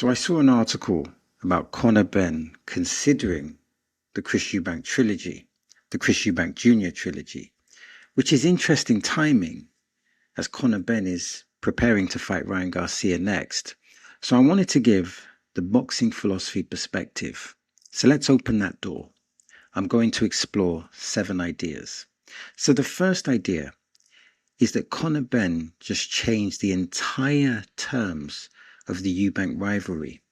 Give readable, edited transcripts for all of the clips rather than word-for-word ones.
So I saw an article about Conor Benn considering the Chris Eubank trilogy, the Chris Eubank Jr. trilogy, which is interesting timing as Conor Benn is preparing to fight Ryan Garcia next. So I wanted to give the boxing philosophy perspective. So let's open that door. I'm going to explore 7 ideas. So the first idea is that Conor Benn just changed the entire terms of the Eubank rivalry.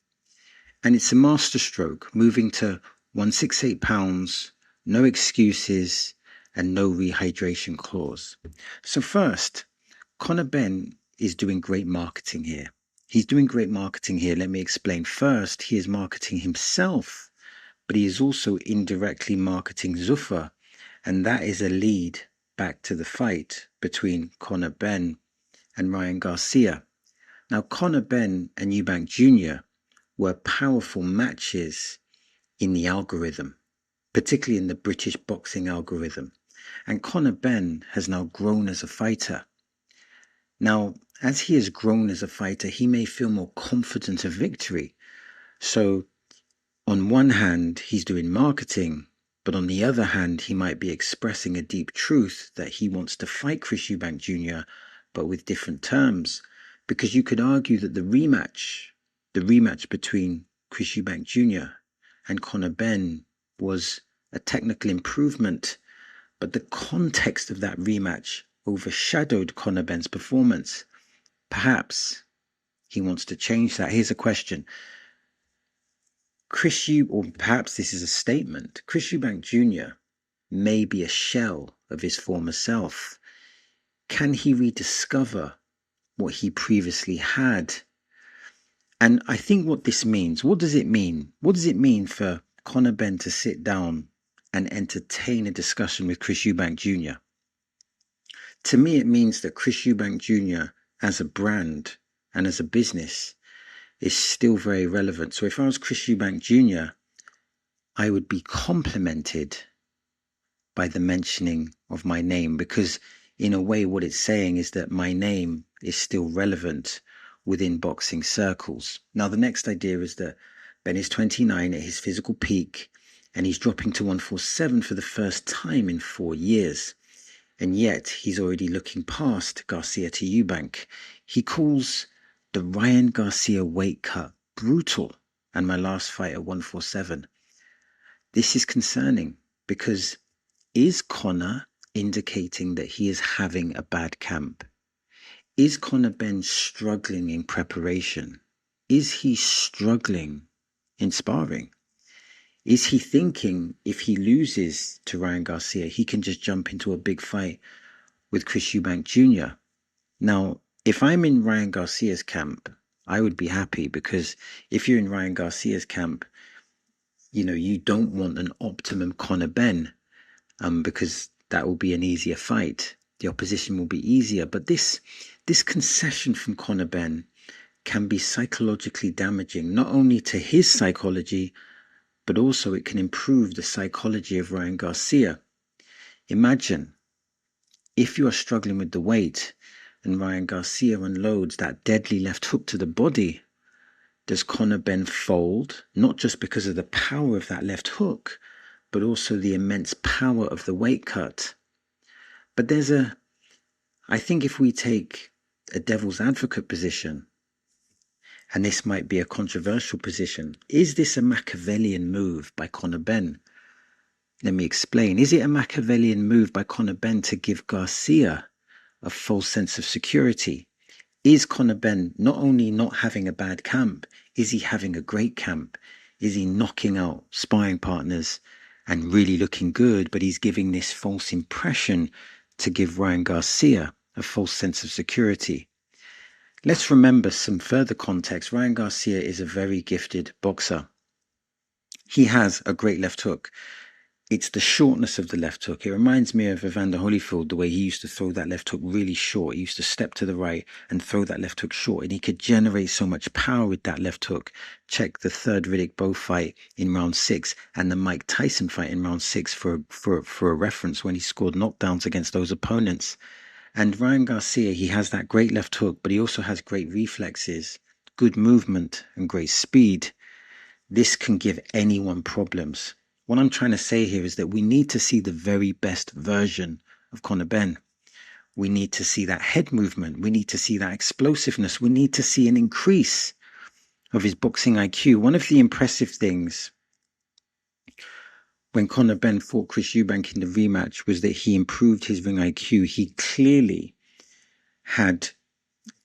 And it's a masterstroke, moving to 168 pounds, no excuses, and no rehydration clause. So first, Conor Benn is doing great marketing here. He's doing great marketing here. Let me explain. First, he is marketing himself, but he is also indirectly marketing Zuffa, and that is a lead back to the fight between Conor Benn and Ryan Garcia. Now, Conor Benn and Eubank Jr. were powerful matches in the algorithm, particularly in the British boxing algorithm. And Conor Benn has now grown as a fighter. Now, as he has grown as a fighter, he may feel more confident of victory. So, on one hand, he's doing marketing, but on the other hand, he might be expressing a deep truth that he wants to fight Chris Eubank Jr., but with different terms. Because you could argue that the rematch between Chris Eubank Jr. and Conor Benn was a technical improvement, but the context of that rematch overshadowed Conor Benn's performance. Perhaps he wants to change that. Here's a question. Or perhaps this is a statement. Chris Eubank Jr. may be a shell of his former self. Can he rediscover what he previously had? And I think what this means, what does it mean? What does it mean for Conor Benn to sit down and entertain a discussion with Chris Eubank Jr.? To me, it means that Chris Eubank Jr. as a brand and as a business is still very relevant. So if I was Chris Eubank Jr., I would be complimented by the mentioning of my name, because in a way what it's saying is that my name is still relevant within boxing circles. Now, the next idea is that Ben is 29 at his physical peak, and he's dropping to 147 for the first time in 4 years. And yet he's already looking past Garcia to Eubank. He calls the Ryan Garcia weight cut brutal, and my last fight at 147. This is concerning, because is Conor indicating that he is having a bad camp? Is Conor Benn struggling in preparation? Is he struggling in sparring? Is he thinking if he loses to Ryan Garcia, he can just jump into a big fight with Chris Eubank Jr.? Now, if I'm in Ryan Garcia's camp, I would be happy, because if you're in Ryan Garcia's camp, you don't want an optimum Conor Benn, because that will be an easier fight. The opposition will be easier. But this concession from Conor Benn can be psychologically damaging, not only to his psychology, but also it can improve the psychology of Ryan Garcia. Imagine if you are struggling with the weight and Ryan Garcia unloads that deadly left hook to the body. Does Conor Benn fold, not just because of the power of that left hook, but also the immense power of the weight cut? But I think if we take a devil's advocate position, and this might be a controversial position, is this a Machiavellian move by Conor Benn? Let me explain. Is it a Machiavellian move by Conor Benn to give Garcia a false sense of security? Is Conor Benn not only not having a bad camp, is he having a great camp? Is he knocking out sparring partners and really looking good, but he's giving this false impression to give Ryan Garcia a false sense of security? Let's remember some further context. Ryan Garcia is a very gifted boxer. He has a great left hook. It's the shortness of the left hook. It reminds me of Evander Holyfield, the way he used to throw that left hook really short. He used to step to the right and throw that left hook short, and he could generate so much power with that left hook. Check the third Riddick Bowe fight in round 6 and the Mike Tyson fight in round 6 for a reference, when he scored knockdowns against those opponents. And Ryan Garcia, he has that great left hook, but he also has great reflexes, good movement and great speed, this can give anyone problems. What I'm trying to say here is that we need to see the very best version of Conor Benn. We need to see that head movement. We need to see that explosiveness. We need to see an increase of his boxing IQ. One of the impressive things when Conor Benn fought Chris Eubank in the rematch was that he improved his ring IQ. He clearly had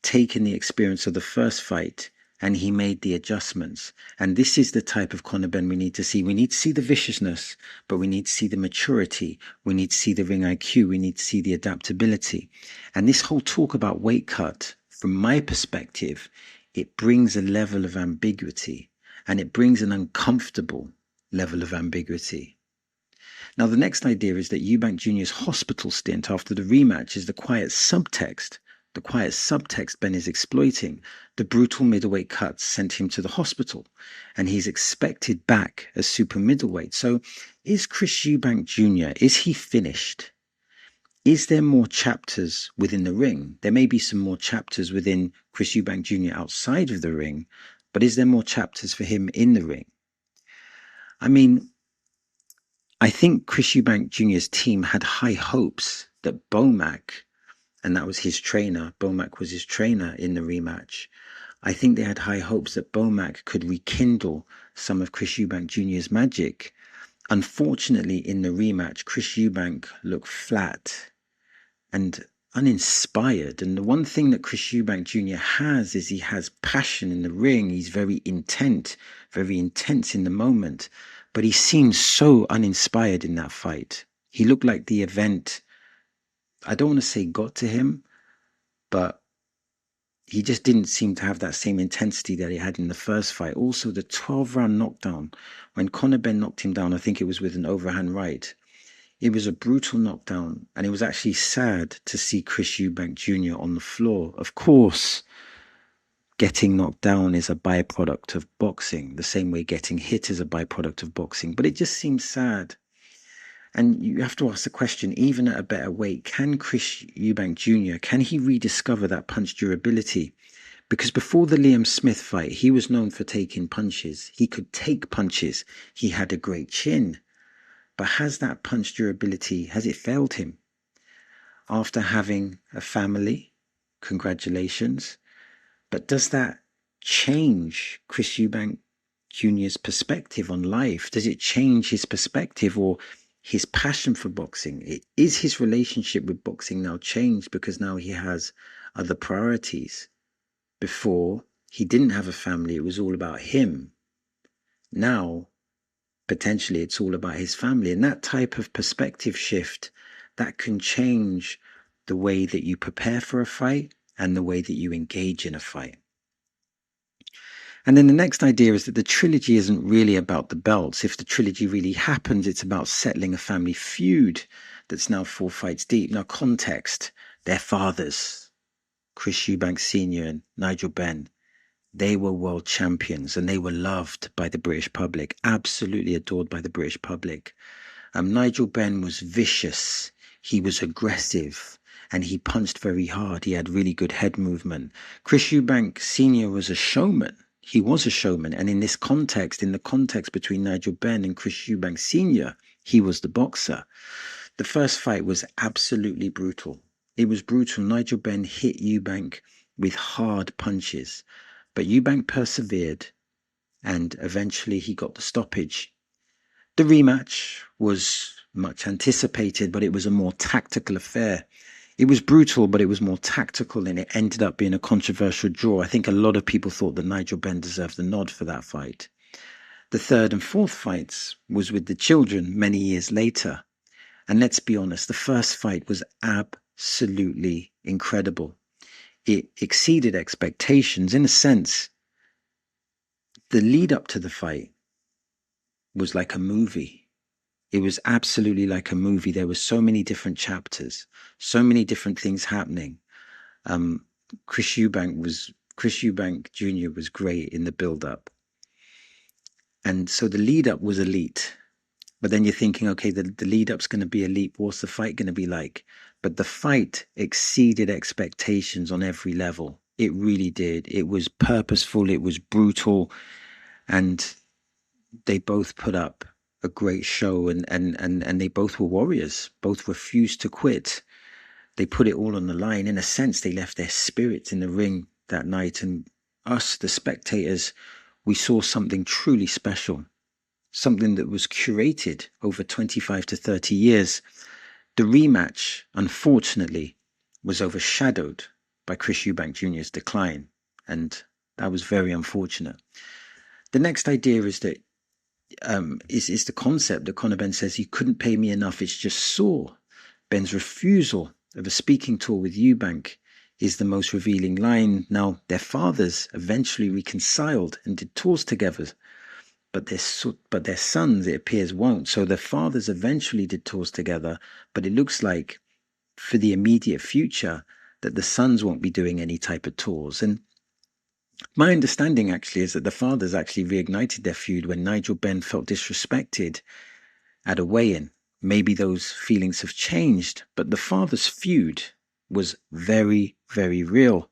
taken the experience of the first fight and he made the adjustments. And this is the type of Conor Benn we need to see. We need to see the viciousness, but we need to see the maturity. We need to see the ring IQ. We need to see the adaptability. And this whole talk about weight cut, from my perspective, it brings a level of ambiguity, and it brings an uncomfortable level of ambiguity. Now, the next idea is that Eubank Jr.'s hospital stint after the rematch is the quiet subtext. The quiet subtext Benn is exploiting. The brutal middleweight cuts sent him to the hospital, and he's expected back as super middleweight. So is Chris Eubank Jr., is he finished? Is there more chapters within the ring? There may be some more chapters within Chris Eubank Jr. outside of the ring, but is there more chapters for him in the ring? I mean, I think Chris Eubank Jr.'s team had high hopes that Bomac, and that was his trainer, Bomac was his trainer in the rematch. I think they had high hopes that Bomac could rekindle some of Chris Eubank Jr.'s magic. Unfortunately, in the rematch, Chris Eubank looked flat and uninspired. And the one thing that Chris Eubank Jr. has is he has passion in the ring. He's very intense in the moment. But he seemed so uninspired in that fight. He looked like the event, I don't want to say got to him, but he just didn't seem to have that same intensity that he had in the first fight. Also, the 12-round knockdown, when Conor Benn knocked him down, I think it was with an overhand right. It was a brutal knockdown, and it was actually sad to see Chris Eubank Jr. on the floor. Of course, getting knocked down is a byproduct of boxing, the same way getting hit is a byproduct of boxing, but it just seems sad. And you have to ask the question, even at a better weight, can Chris Eubank Jr., can he rediscover that punch durability? Because before the Liam Smith fight, he was known for taking punches. He could take punches. He had a great chin. But has that punch durability, has it failed him? After having a family, congratulations. But does that change Chris Eubank Jr.'s perspective on life? Does it change his perspective or his passion for boxing? Is his relationship with boxing now changed because now he has other priorities? Before, he didn't have a family. It was all about him. Now, potentially, it's all about his family. And that type of perspective shift, that can change the way that you prepare for a fight and the way that you engage in a fight. And then the next idea is that the trilogy isn't really about the belts. If the trilogy really happens, it's about settling a family feud that's now 4 fights deep. Now, context, their fathers, Chris Eubank Sr. and Nigel Benn, they were world champions and they were loved by the British public, absolutely adored by the British public. Nigel Benn was vicious, he was aggressive, and he punched very hard. He had really good head movement. Chris Eubank Sr. was a showman. He was a showman, and in this context, in the context between Nigel Benn and Chris Eubank Sr., he was the boxer. The first fight was absolutely brutal. It was brutal. Nigel Benn hit Eubank with hard punches, but Eubank persevered, and eventually he got the stoppage. The rematch was much anticipated, but it was a more tactical affair. It was brutal, but it was more tactical, and it ended up being a controversial draw. I think a lot of people thought that Nigel Benn deserved the nod for that fight. The third and fourth fights was with the children many years later. And let's be honest, the first fight was absolutely incredible. It exceeded expectations. In a sense, the lead up to the fight was like a movie. It was absolutely like a movie. There were so many different chapters, so many different things happening. Chris Eubank Jr. was great in the build-up. And so the lead-up was elite. But then you're thinking, okay, the lead-up's going to be elite. What's the fight going to be like? But the fight exceeded expectations on every level. It really did. It was purposeful, it was brutal, and they both put up a great show, and they both were warriors, both refused to quit. They put it all on the line. In a sense, they left their spirits in the ring that night, and us, the spectators, we saw something truly special, something that was curated over 25 to 30 years. The rematch, unfortunately, was overshadowed by Chris Eubank Jr.'s decline, and that was very unfortunate. The next idea is that is the concept that Conor Benn says he couldn't pay me enough. It's just sore. Benn's refusal of a speaking tour with Eubank is the most revealing line. Now, their fathers eventually reconciled and did tours together, but their sons, it appears, won't. So their fathers eventually did tours together, but it looks like for the immediate future that the sons won't be doing any type of tours. And my understanding actually is that the fathers actually reignited their feud when Nigel Benn felt disrespected at a weigh-in. Maybe those feelings have changed, but the father's feud was very, very real.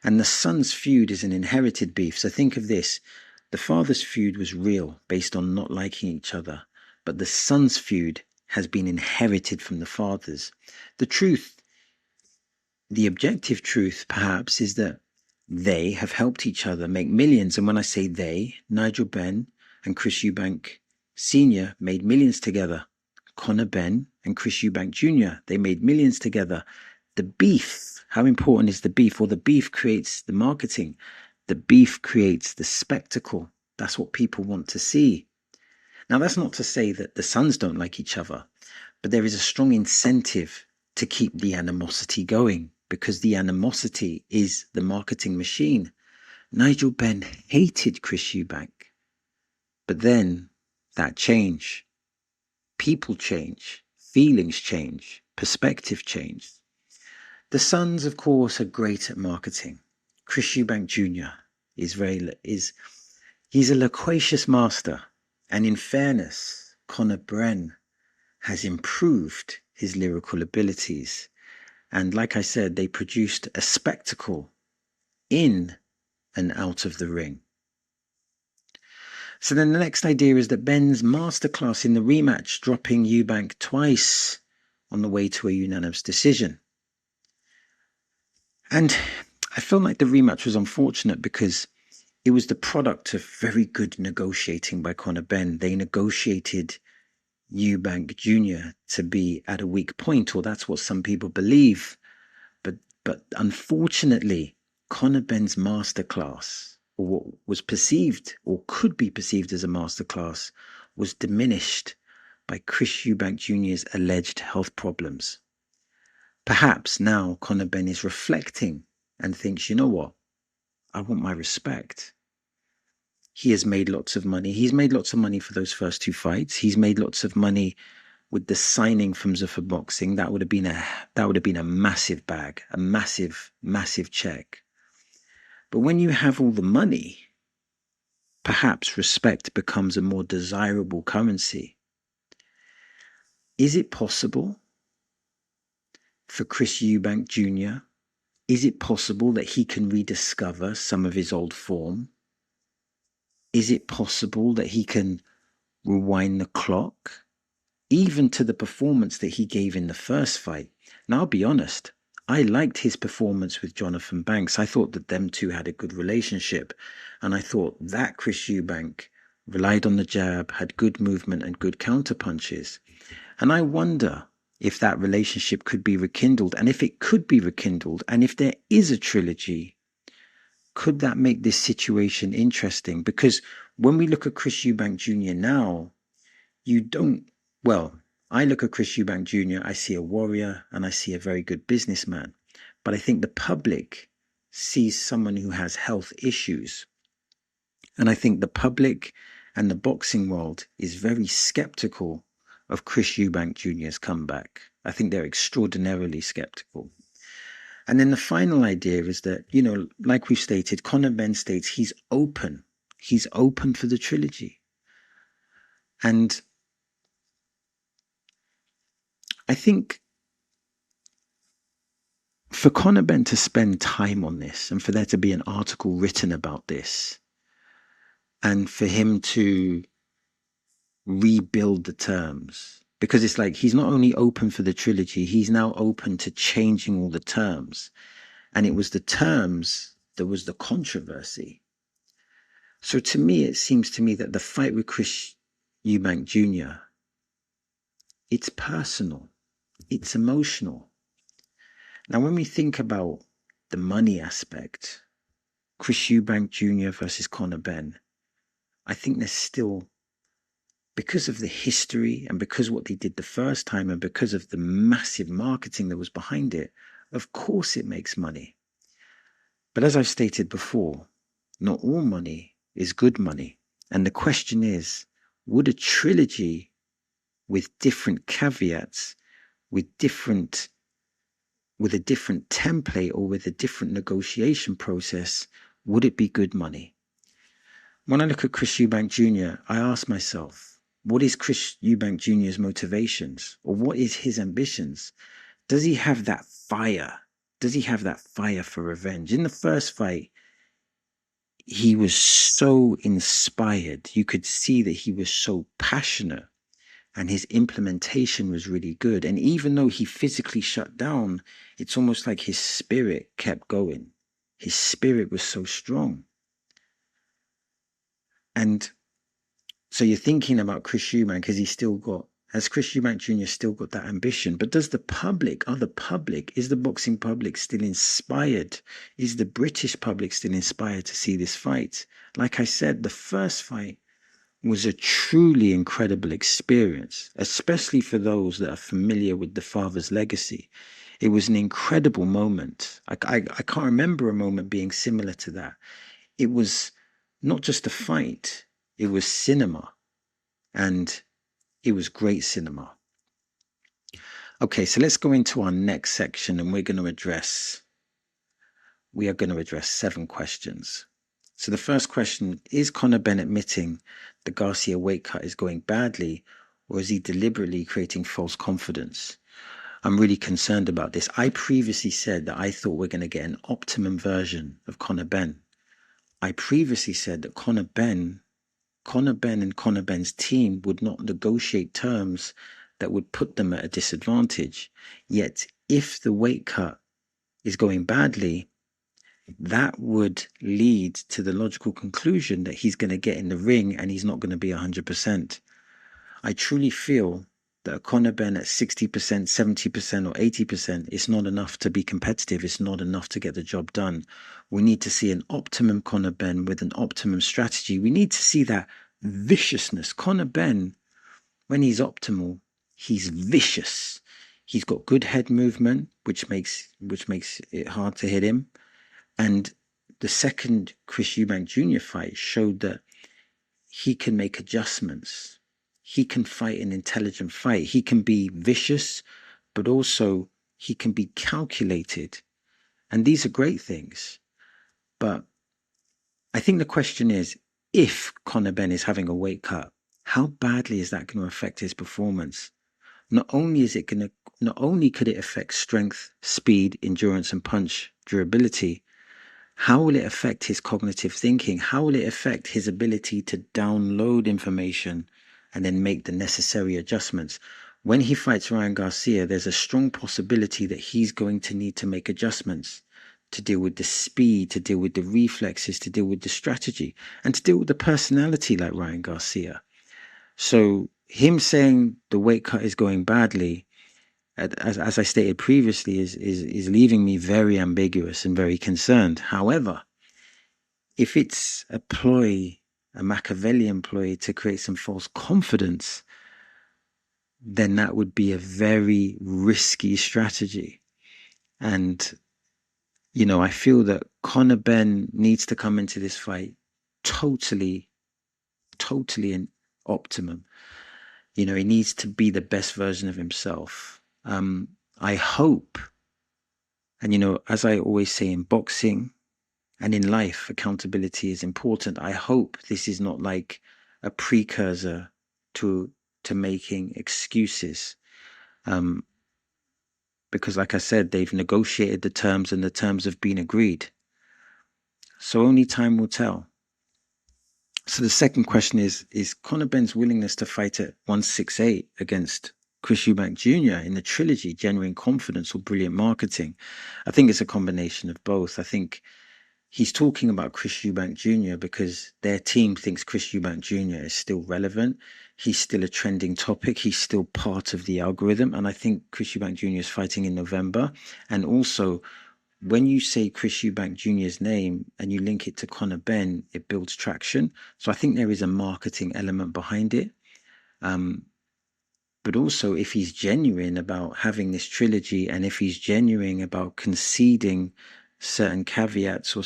And the son's feud is an inherited beef. So think of this. The father's feud was real, based on not liking each other. But the son's feud has been inherited from the fathers. The truth, the objective truth, perhaps, is that they have helped each other make millions. And when I say they, Nigel Benn and Chris Eubank Sr. made millions together. Conor Benn and Chris Eubank Jr., they made millions together. The beef, how important is the beef? Well, the beef creates the marketing. The beef creates the spectacle. That's what people want to see. Now, that's not to say that the sons don't like each other, but there is a strong incentive to keep the animosity going, because the animosity is the marketing machine. Nigel Benn hated Chris Eubank, but then that change. People change, feelings change, perspective change. The sons, of course, are great at marketing. Chris Eubank Jr. He's a loquacious master, and in fairness, Conor Benn has improved his lyrical abilities. And like I said, they produced a spectacle in and out of the ring. So then the next idea is that Benn's masterclass in the rematch, dropping Eubank twice on the way to a unanimous decision. And I feel like the rematch was unfortunate because it was the product of very good negotiating by Conor Benn. They negotiated Eubank Jr. to be at a weak point, or that's what some people believe. But unfortunately, Conor Benn's masterclass, or what was perceived or could be perceived as a masterclass, was diminished by Chris Eubank Jr.'s alleged health problems. Perhaps now Conor Benn is reflecting and thinks, you know what? I want my respect. He has made lots of money. He's made lots of money for those first two fights. He's made lots of money with the signing from Zuffa Boxing. That would have been a massive bag, a massive, massive check. But when you have all the money, perhaps respect becomes a more desirable currency. Is it possible for Chris Eubank Jr.? Is it possible that he can rediscover some of his old form? Is it possible that he can rewind the clock, even to the performance that he gave in the first fight? Now, I'll be honest, I liked his performance with Jonathan Banks. I thought that them two had a good relationship, and I thought that Chris Eubank relied on the jab, had good movement and good counter punches. And I wonder if that relationship could be rekindled, and if it could be rekindled, and if there is a trilogy, could that make this situation interesting? Because when we look at Chris Eubank Jr. now, I look at Chris Eubank Jr., I see a warrior and I see a very good businessman. But I think the public sees someone who has health issues. And I think the public and the boxing world is very skeptical of Chris Eubank Jr.'s comeback. I think they're extraordinarily skeptical. And then the final idea is that, like we've stated, Conor Benn states he's open. He's open for the trilogy. And I think for Conor Benn to spend time on this and for there to be an article written about this and for him to rebuild the terms, because it's like he's not only open for the trilogy, he's now open to changing all the terms. And it was the terms that was the controversy. So to me, it seems to me that the fight with Chris Eubank Jr., it's personal, it's emotional. Now, when we think about the money aspect, Chris Eubank Jr. versus Conor Benn, I think there's still, because of the history and because what they did the first time and because of the massive marketing that was behind it, of course it makes money. But as I've stated before, not all money is good money. And the question is, would a trilogy with different caveats, with a different template or with a different negotiation process, would it be good money? When I look at Chris Eubank Jr., I ask myself, what is Chris Eubank Jr.'s motivations? Or what is his ambitions? Does he have that fire? Does he have that fire for revenge? In the first fight, he was so inspired. You could see that he was so passionate and his implementation was really good. And even though he physically shut down, it's almost like his spirit kept going. His spirit was so strong. And so you're thinking about Chris Eubank because has Chris Eubank Jr. still got that ambition? But does the public, is the boxing public still inspired? Is the British public still inspired to see this fight? Like I said, the first fight was a truly incredible experience, especially for those that are familiar with the father's legacy. It was an incredible moment. I can't remember a moment being similar to that. It was not just a fight, it was cinema. And it was great cinema. Okay, so let's go into our next section and we are going to address 7 questions. So the first question, is Conor Benn admitting the Garcia weight cut is going badly, or is he deliberately creating false confidence? I'm really concerned about this. I previously said that I thought we're going to get an optimum version of Conor Benn. I previously said that Conor Benn and Conor Benn's team would not negotiate terms that would put them at a disadvantage. Yet, if the weight cut is going badly, that would lead to the logical conclusion that he's going to get in the ring and he's not going to be 100%. I truly feel that a Conor Benn at 60%, 70% or 80% is not enough to be competitive. It's not enough to get the job done. We need to see an optimum Conor Benn with an optimum strategy. We need to see that viciousness. Conor Benn, when he's optimal, he's vicious. He's got good head movement, which makes it hard to hit him. And the second Chris Eubank Jr. fight showed that he can make adjustments. He can fight an intelligent fight. He can be vicious, but also he can be calculated. And these are great things. But I think the question is, if Conor Benn is having a weight cut, how badly is that going to affect his performance? Not only could it affect strength, speed, endurance, and punch durability, how will it affect his cognitive thinking? How will it affect his ability to download information and then make the necessary adjustments? When he fights Ryan Garcia, there's a strong possibility that he's going to need to make adjustments to deal with the speed, to deal with the reflexes, to deal with the strategy, and to deal with the personality like Ryan Garcia. So him saying the weight cut is going badly, as I stated previously, is leaving me very ambiguous and very concerned. However, if it's a ploy, a Machiavellian ploy to create some false confidence, then that would be a very risky strategy. And, I feel that Conor Benn needs to come into this fight totally in optimum. He needs to be the best version of himself. I hope, and as I always say in boxing and in life, accountability is important. I hope this is not like a precursor to making excuses. because, like I said, they've negotiated the terms and the terms have been agreed. So only time will tell. So the second question is Conor Benn's willingness to fight at 168 against Chris Eubank Jr. in the Trilogy genuine confidence or brilliant marketing? I think it's a combination of both. I think he's talking about Chris Eubank Jr. because their team thinks Chris Eubank Jr. is still relevant. He's still a trending topic. He's still part of the algorithm. And I think Chris Eubank Jr. is fighting in November. And also, when you say Chris Eubank Jr.'s name and you link it to Conor Benn, it builds traction. So I think there is a marketing element behind it. But also, if he's genuine about having this trilogy, and if he's genuine about conceding certain caveats or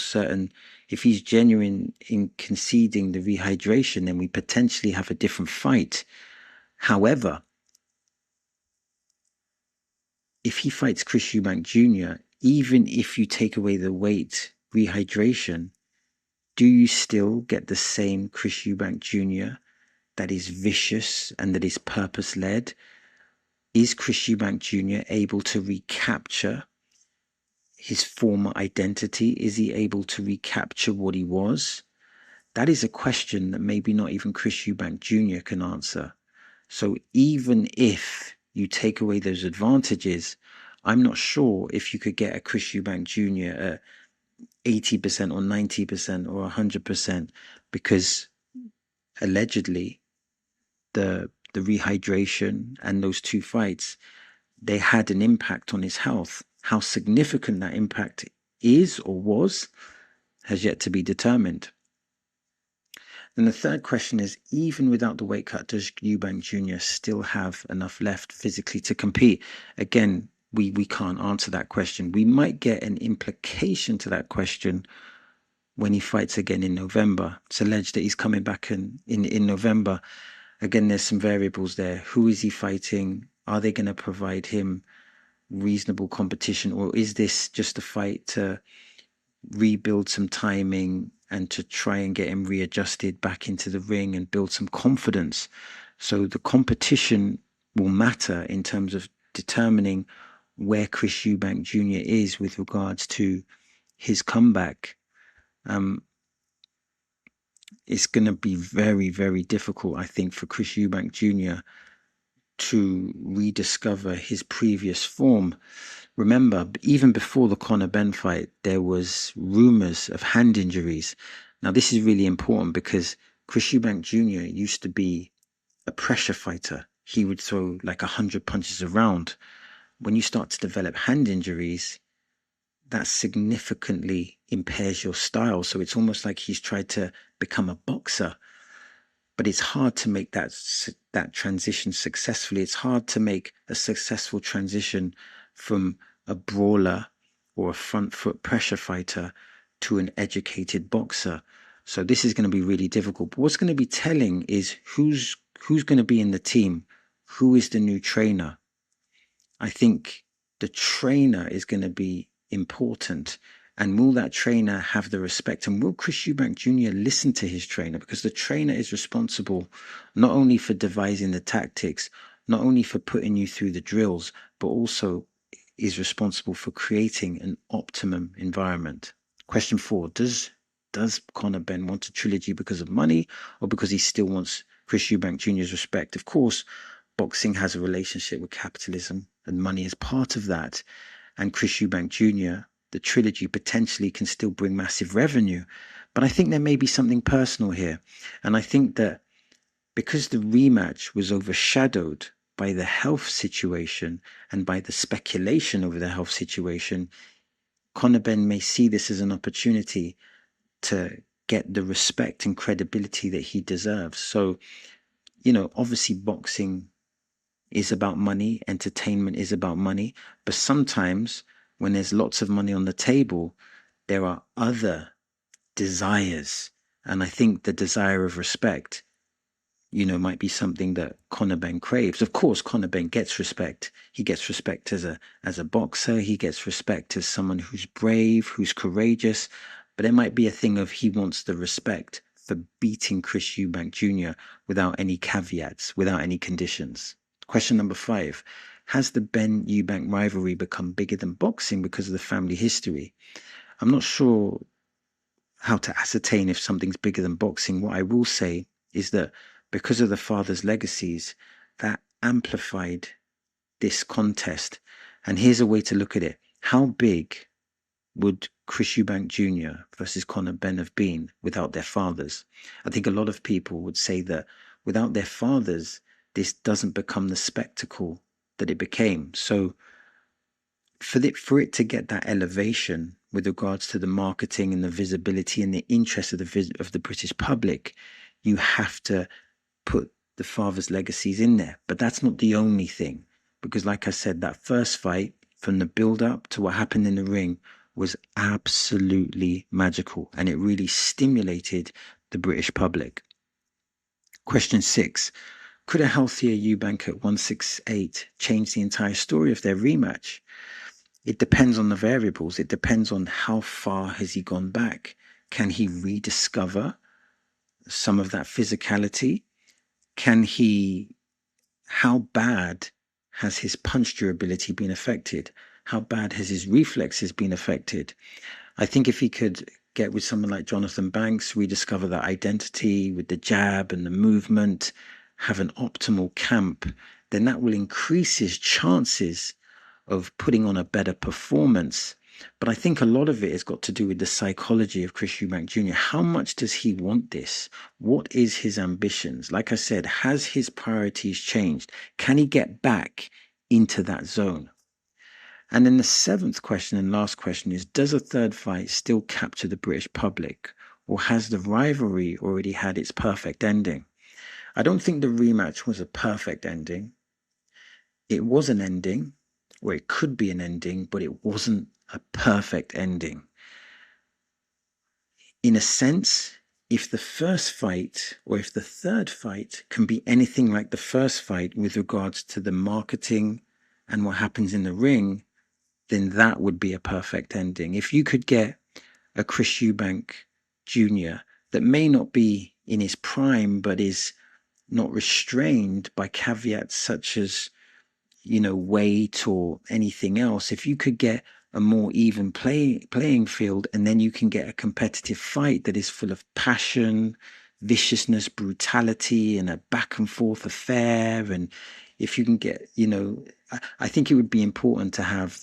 if he's genuine in conceding the rehydration, then we potentially have a different fight. However, if he fights Chris Eubank Jr., even if you take away the weight rehydration, do you still get the same Chris Eubank Jr. that is vicious and that is purpose-led? Is Chris Eubank Jr. able to recapture his former identity? Is he able to recapture what he was? That is a question that maybe not even Chris Eubank Jr. can answer. So even if you take away those advantages, I'm not sure if you could get a Chris Eubank Jr. at 80% or 90% or 100%, because allegedly the rehydration and those two fights, they had an impact on his health. How significant that impact is or was has yet to be determined. Then the third question is, even without the weight cut, does Eubank Jr. still have enough left physically to compete? Again, we can't answer that question. We might get an implication to that question when he fights again in November. It's alleged that he's coming back in November. Again, there's some variables there. Who is he fighting? Are they going to provide him reasonable competition, or is this just a fight to rebuild some timing and to try and get him readjusted back into the ring and build some confidence? So the competition will matter in terms of determining where Chris Eubank Jr. is with regards to his comeback. It's going to be very, very difficult, I think, for Chris Eubank Jr. to rediscover his previous form. Remember, even before the Conor Benn fight, there was rumors of hand injuries. Now, this is really important because Chris Eubank Jr. used to be a pressure fighter. He would throw like 100 punches a round. When you start to develop hand injuries, that significantly impairs your style. So it's almost like he's tried to become a boxer. But it's hard to make that transition successfully. It's hard to make a successful transition from a brawler or a front foot pressure fighter to an educated boxer. So this is going to be really difficult. But what's going to be telling is who's going to be in the team. Who is the new trainer? I think the trainer is going to be important. And will that trainer have the respect? And will Chris Eubank Jr. listen to his trainer? Because the trainer is responsible not only for devising the tactics, not only for putting you through the drills, but also is responsible for creating an optimum environment. Question 4, does Conor Benn want a trilogy because of money or because he still wants Chris Eubank Jr.'s respect? Of course, boxing has a relationship with capitalism and money is part of that. And Chris Eubank Jr., the trilogy potentially can still bring massive revenue. But I think there may be something personal here. And I think that because the rematch was overshadowed by the health situation and by the speculation over the health situation, Conor Benn may see this as an opportunity to get the respect and credibility that he deserves. So, obviously boxing is about money, entertainment is about money, but sometimes when there's lots of money on the table, there are other desires. And I think the desire of respect, might be something that Conor Benn craves. Of course, Conor Benn gets respect. He gets respect as a boxer. He gets respect as someone who's brave, who's courageous. But there might be a thing of he wants the respect for beating Chris Eubank Jr. without any caveats, without any conditions. Question number 5. Has the Benn Eubank rivalry become bigger than boxing because of the family history? I'm not sure how to ascertain if something's bigger than boxing. What I will say is that because of the father's legacies, that amplified this contest. And here's a way to look at it. How big would Chris Eubank Jr. versus Conor Benn have been without their fathers? I think a lot of people would say that without their fathers, this doesn't become the spectacle that it became. So for it to get that elevation with regards to the marketing and the visibility and the interest of the British public, you have to put the father's legacies in there. But that's not the only thing, because like I said, that first fight, from the build up to what happened in the ring, was absolutely magical, and it really stimulated the British public. Question 6. Could a healthier Eubank at 168 change the entire story of their rematch? It depends on the variables. It depends on how far has he gone back. Can he rediscover some of that physicality? How bad has his punch durability been affected? How bad has his reflexes been affected? I think if he could get with someone like Jonathan Banks, rediscover that identity with the jab and the movement, have an optimal camp, then that will increase his chances of putting on a better performance. But I think a lot of it has got to do with the psychology of Chris Eubank Jr. How much does he want this? What is his ambitions? Like I said, has his priorities changed? Can he get back into that zone? And then the 7th question and last question is, does a third fight still capture the British public, or has the rivalry already had its perfect ending? I don't think the rematch was a perfect ending. It was an ending, or it could be an ending, but it wasn't a perfect ending. In a sense, if the first fight, or if the third fight can be anything like the first fight with regards to the marketing and what happens in the ring, then that would be a perfect ending. If you could get a Chris Eubank Jr. that may not be in his prime, but is not restrained by caveats such as, weight or anything else, if you could get a more even playing field, and then you can get a competitive fight that is full of passion, viciousness, brutality, and a back and forth affair, and if you can get, I think it would be important to have,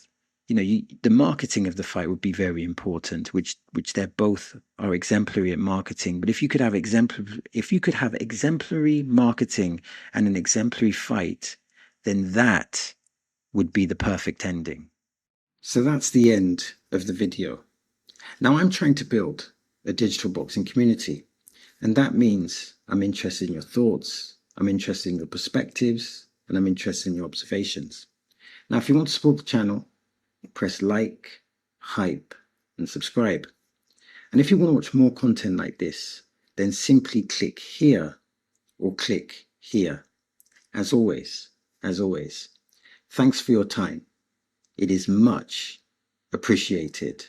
the marketing of the fight would be very important, which they're both are exemplary at marketing. But if you could have exemplary marketing and an exemplary fight, then that would be the perfect ending. So that's the end of the video. Now I'm trying to build a digital boxing community, and that means I'm interested in your thoughts, I'm interested in your perspectives, and I'm interested in your observations. Now, if you want to support the channel, press like, hype, and subscribe. And if you want to watch more content like this, then simply click here or click here. As always, thanks for your time. It is much appreciated.